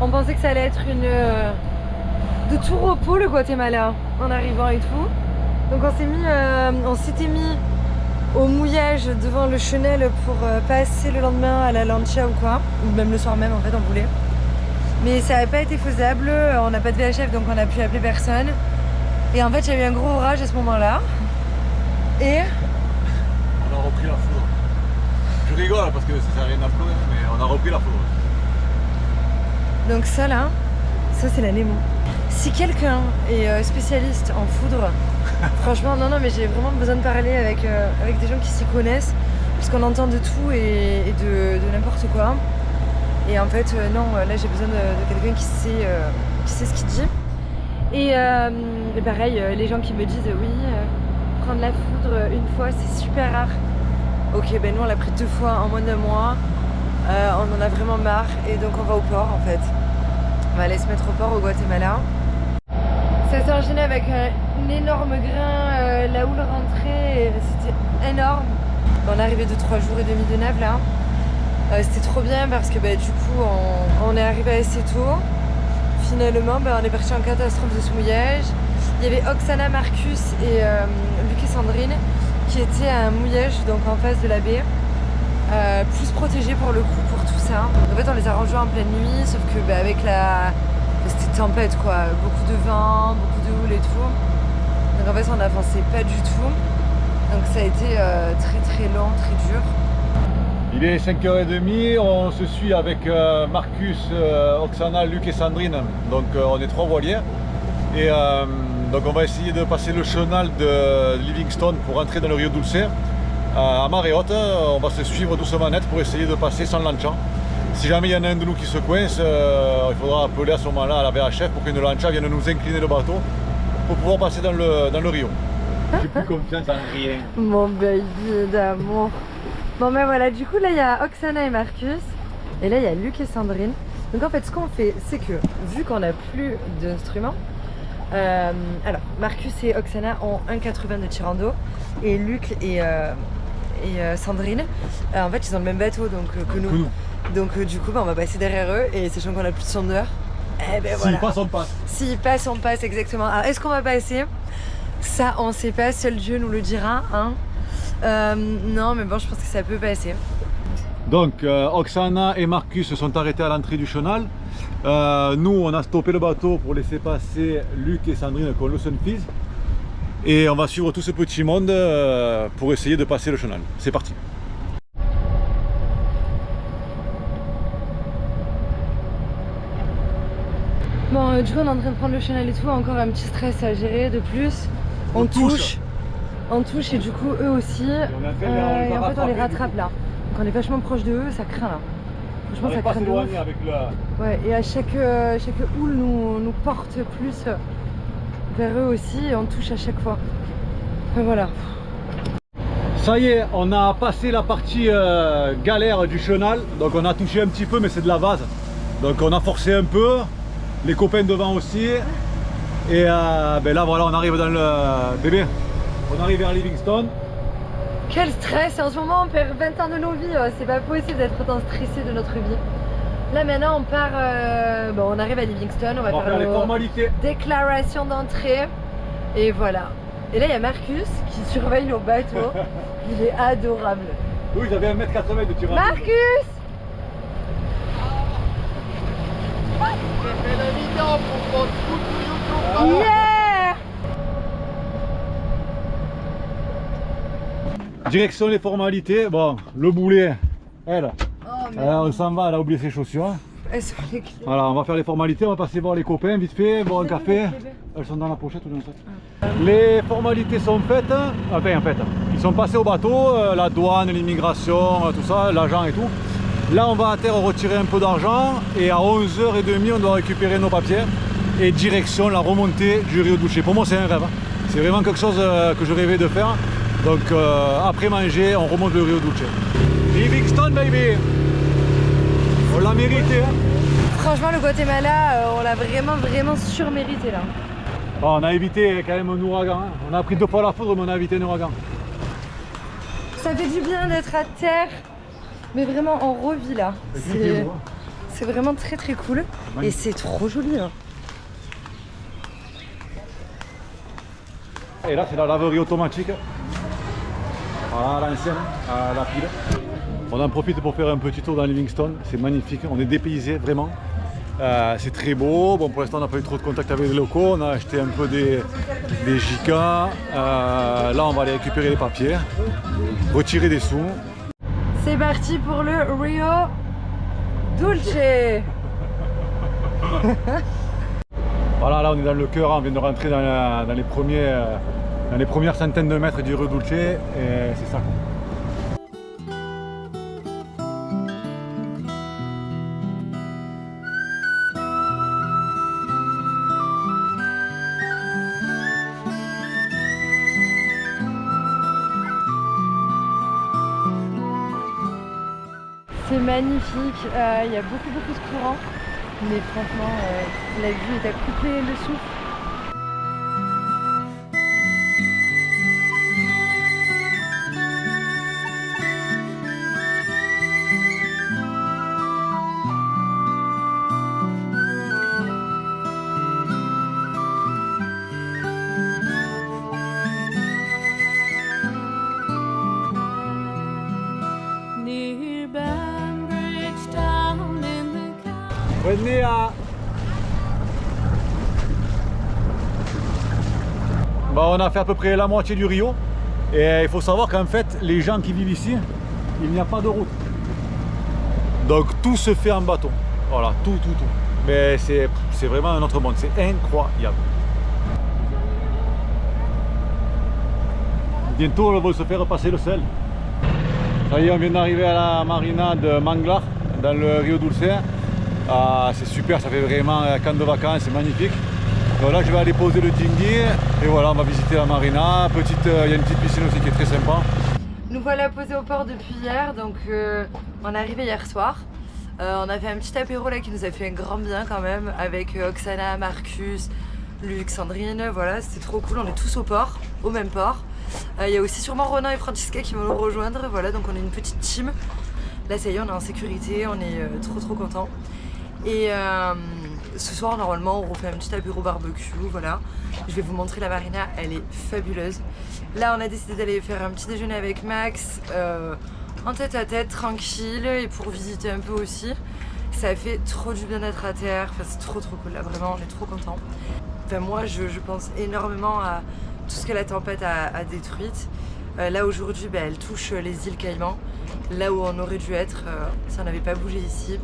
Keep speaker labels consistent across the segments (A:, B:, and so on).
A: On pensait que ça allait être de tout repos le Guatemala en arrivant et tout. Donc on s'était mis au mouillage devant le chenel pour passer le lendemain à la lancha ou quoi. Ou même le soir même en fait on voulait. Mais ça n'avait pas été faisable, on n'a pas de VHF donc on n'a pu appeler personne. Et en fait il y a eu un gros orage à ce moment-là. Et
B: on a repris la foudre. Je rigole parce que ça sert à rien à pleurer, mais on a repris la foudre.
A: Donc ça là, ça c'est la Nemo. Si quelqu'un est spécialiste en foudre, franchement non mais j'ai vraiment besoin de parler avec des gens qui s'y connaissent. Parce qu'on entend de tout et de n'importe quoi. Et en fait non, là j'ai besoin de quelqu'un qui sait ce qu'il dit. Et pareil, les gens qui me disent oui, prendre la foudre une fois c'est super rare. Ok, ben nous on l'a pris 2 fois en moins d'1 mois. On en a vraiment marre et donc on va au port en fait. On va aller se mettre au port au Guatemala. Ça s'est enchaîné avec un énorme grain, la houle rentrée, c'était énorme. On est arrivé de 3 jours et demi de nav là. C'était trop bien parce que bah, du coup on est arrivé assez tôt. Finalement bah, on est parti en catastrophe de ce mouillage. Il y avait Oksana, Marcus et Luc et Sandrine qui étaient à un mouillage donc en face de la baie. Plus protégés pour le coup pour tout ça. En fait on les a rejoints en pleine nuit sauf que bah, avec c'était tempête quoi, beaucoup de vent, beaucoup de houle et tout. Donc en fait on n'avançait pas du tout. Donc ça a été très long, très dur.
B: Il est 5h30, on se suit avec Marcus, Oksana, Luc et Sandrine. Donc on est 3 voiliers. Et donc on va essayer de passer le chenal de Livingstone pour entrer dans le Rio Dulce. À marée haute, on va se suivre doucement net pour essayer de passer sans lancha. Si jamais il y en a un de nous qui se coince, il faudra appeler à ce moment-là à la VHF pour qu'une lancha vienne nous incliner le bateau pour pouvoir passer dans le Rio. J'ai plus confiance en rien.
A: Mon baby d'amour. Bon ben voilà, du coup là il y a Oksana et Marcus et là il y a Luc et Sandrine. Donc en fait ce qu'on fait c'est que vu qu'on n'a plus d'instruments, alors Marcus et Oksana ont 1,80 de tirando et Luc et Sandrine en fait ils ont le même bateau donc, que nous. Donc du coup bah, on va passer derrière eux et sachant qu'on a plus de sondeurs, eh ben voilà.
B: S'ils passent on passe.
A: S'ils passent on passe exactement. Alors est-ce qu'on va passer? Ça on sait pas, seul Dieu nous le dira hein. Non mais bon je pense que ça peut passer.
B: Donc Oksana et Marcus se sont arrêtés à l'entrée du chenal. Nous on a stoppé le bateau pour laisser passer Luc et Sandrine qui ont le Sunfizz. Et on va suivre tout ce petit monde pour essayer de passer le chenal. C'est parti.
A: Bon du coup on est en train de prendre le chenal et tout, encore un petit stress à gérer de plus. On touche et du coup eux aussi. Et en fait on les rattrape là. Donc on est vachement proche de eux, ça craint là. Franchement ça craint de ouf.
B: Avec le...
A: Ouais, et à chaque houle nous porte plus vers eux aussi et on touche à chaque fois. Et voilà.
B: Ça y est, on a passé la partie galère du chenal. Donc on a touché un petit peu mais c'est de la vase. Donc on a forcé un peu. Les copains devant aussi. Et ben là voilà on arrive dans le bébé. On arrive vers Livingstone.
A: Quel stress! En ce moment on perd 20 ans de nos vies, c'est pas possible d'être autant stressé de notre vie. Là maintenant on part, bon on arrive à Livingstone, on va faire
B: les formalités.
A: Déclaration d'entrée. Et voilà. Et là il y a Marcus qui surveille nos bateaux. Il est adorable.
B: Oui j'avais 1,80 m de tirage.
A: Marcus!
C: J'ai fait la vidéo pour votre YouTube.
A: Yeah!
B: Direction les formalités, bon, le boulet, elle, on s'en va, elle a oublié ses chaussures.
A: Elles sont les clés.
B: Voilà, on va faire les formalités, on va passer voir les copains vite fait, boire un café. Elles sont dans la pochette ou dans le sac. Les formalités sont faites, enfin en fait, ils sont passés au bateau, la douane, l'immigration, tout ça, l'agent et tout. Là on va à terre retirer un peu d'argent et à 11h30 on doit récupérer nos papiers et direction la remontée du Rio Dulce. Pour moi c'est un rêve, c'est vraiment quelque chose que je rêvais de faire. Donc après manger, on remonte le Rio Dulce. Livingstone baby, on l'a mérité. Hein.
A: Franchement le Guatemala, on l'a vraiment surmérité là.
B: Bon, on a évité quand même un ouragan. Hein. On a pris 2 fois la foudre mais on a évité un ouragan.
A: Ça fait du bien d'être à terre, mais vraiment on revit là. c'est vraiment très très cool. Et c'est trop joli. Hein.
B: Et là, c'est la laverie automatique. Voilà, l'ancienne, à la pile. On en profite pour faire un petit tour dans Livingstone. C'est magnifique, on est dépaysé vraiment. C'est très beau. Bon, pour l'instant, on n'a pas eu trop de contact avec les locaux. On a acheté un peu des gigas. Là, on va aller récupérer les papiers, retirer des sous.
A: C'est parti pour le Rio Dulce.
B: Voilà, là, on est dans le cœur. On vient de rentrer dans les premières centaines de mètres du Rio Dulce. Et c'est ça.
A: C'est magnifique, il y a beaucoup de courant, mais franchement la vue est à couper le souffle.
B: Bah, on a fait à peu près la moitié du Rio et il faut savoir qu'en fait les gens qui vivent ici, il n'y a pas de route. Donc tout se fait en bateau. Voilà, tout. Mais c'est vraiment un autre monde, c'est incroyable. Bientôt on va se faire passer le sel. Ça y est, on vient d'arriver à la marina de Manglar dans le Rio Dulce. C'est super, ça fait vraiment un camp de vacances, c'est magnifique. Donc là je vais aller poser le dinghy et voilà, on va visiter la marina. Il y a une petite piscine aussi qui est très sympa.
A: Nous voilà posés au port depuis hier, donc on est arrivé hier soir. On a fait un petit apéro là qui nous a fait un grand bien quand même avec Oksana, Marcus, Luc, Sandrine, voilà, c'était trop cool, on est tous au port, au même port. Il y a aussi sûrement Ronan et Francisca qui vont nous rejoindre, voilà, donc on est une petite team. Là ça y est, on est en sécurité, on est trop contents. Et ce soir normalement on refait un petit apéro barbecue, voilà. Je vais vous montrer la marina, elle est fabuleuse. Là on a décidé d'aller faire un petit déjeuner avec Max, en tête à tête, tranquille, et pour visiter un peu aussi. Ça fait trop du bien d'être à terre, enfin, c'est trop cool là, vraiment on est trop contents. Enfin moi je pense énormément à tout ce que la tempête a détruite. Là aujourd'hui elle touche les îles Caïmans, là où on aurait dû être si on n'avait pas bougé ici.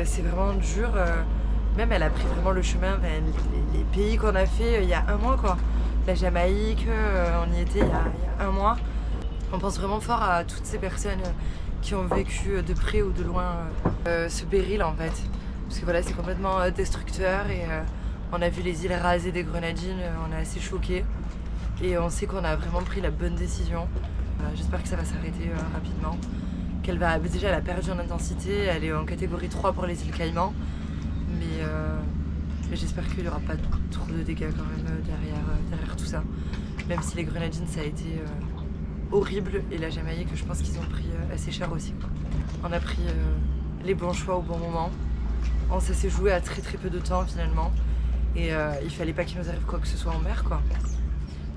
A: C'est vraiment dur, même elle a pris vraiment le chemin, les pays qu'on a fait il y a un mois quoi. La Jamaïque, on y était il y a un mois. On pense vraiment fort à toutes ces personnes qui ont vécu de près ou de loin ce péril en fait. Parce que voilà, c'est complètement destructeur et on a vu les îles rasées des Grenadines, on est assez choqués. Et on sait qu'on a vraiment pris la bonne décision. J'espère que ça va s'arrêter rapidement. Déjà elle a perdu en intensité, elle est en catégorie 3 pour les îles Caïmans. Mais j'espère qu'il n'y aura pas trop de dégâts quand même derrière tout ça. Même si les Grenadines ça a été horrible et la Jamaïque je pense qu'ils ont pris assez cher aussi. On a pris les bons choix au bon moment. Ça s'est joué à très peu de temps finalement. Et il fallait pas qu'il nous arrive quoi que ce soit en mer quoi.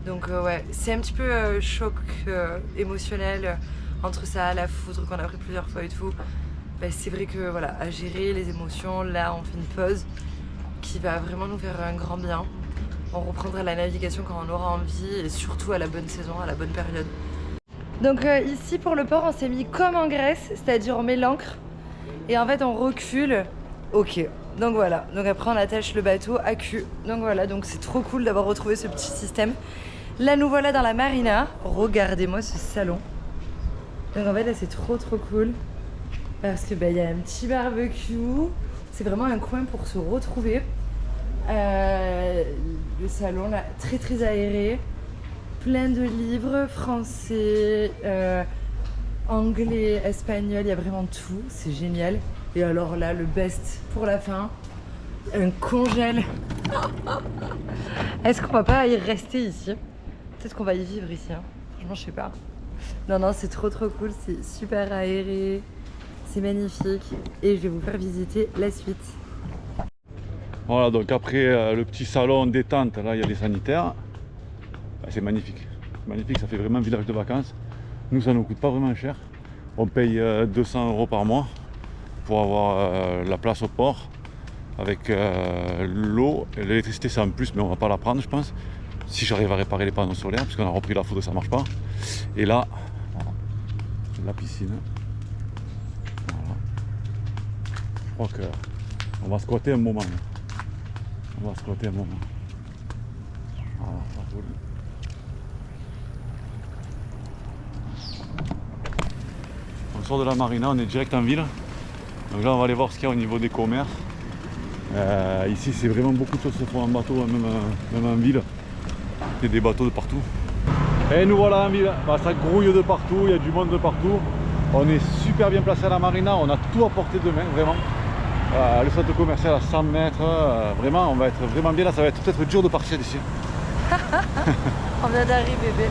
A: Donc ouais, c'est un petit peu choc émotionnel entre ça, la foudre qu'on a pris plusieurs fois et tout. Bah, c'est vrai que voilà, à gérer les émotions, là on fait une pause qui va vraiment nous faire un grand bien. On reprendra la navigation quand on aura envie et surtout à la bonne saison, à la bonne période. Donc ici pour le port on s'est mis comme en Grèce, c'est-à-dire on met l'ancre et en fait on recule. Ok, donc voilà, donc après on attache le bateau à cul. Donc voilà, donc c'est trop cool d'avoir retrouvé ce petit système. Là nous voilà dans la marina, regardez-moi ce salon. Donc en fait là c'est trop cool parce que bah, y a un petit barbecue, c'est vraiment un coin pour se retrouver. Le salon là très aéré, plein de livres français, anglais, espagnol, il y a vraiment tout, c'est génial. Et alors là le best pour la fin, un congèle. Est-ce qu'on va pas y rester ici? Peut-être qu'on va y vivre ici, hein. Franchement je sais pas. Non c'est trop cool, c'est super aéré. c'est magnifique et je vais vous faire visiter la suite.
B: Voilà, donc après le petit salon détente, là il y a les sanitaires. Ah, c'est magnifique. Magnifique, ça fait vraiment village de vacances. Nous, ça ne nous coûte pas vraiment cher. On paye 200 € par mois pour avoir la place au port avec l'eau. L'électricité, c'est en plus, mais on va pas la prendre, je pense. Si j'arrive à réparer les panneaux solaires, puisqu'on a repris la foudre, ça marche pas. Et là, la piscine. Voilà. Je crois qu'on va squatter un moment. On va squatter un moment. Voilà, ça roule. On sort de la marina, on est direct en ville. Donc là, on va aller voir ce qu'il y a au niveau des commerces. Ici, c'est vraiment beaucoup de choses se font en bateau, même en ville. Il y a des bateaux de partout. Et nous voilà en ville. Bah, ça grouille de partout, il y a du monde de partout. On est super bien placé à la marina, on a tout à portée de main, vraiment. Le centre commercial à 100 mètres, vraiment, on va être vraiment bien là. Ça va être peut-être dur de partir d'ici.
A: On vient d'arriver, bébé.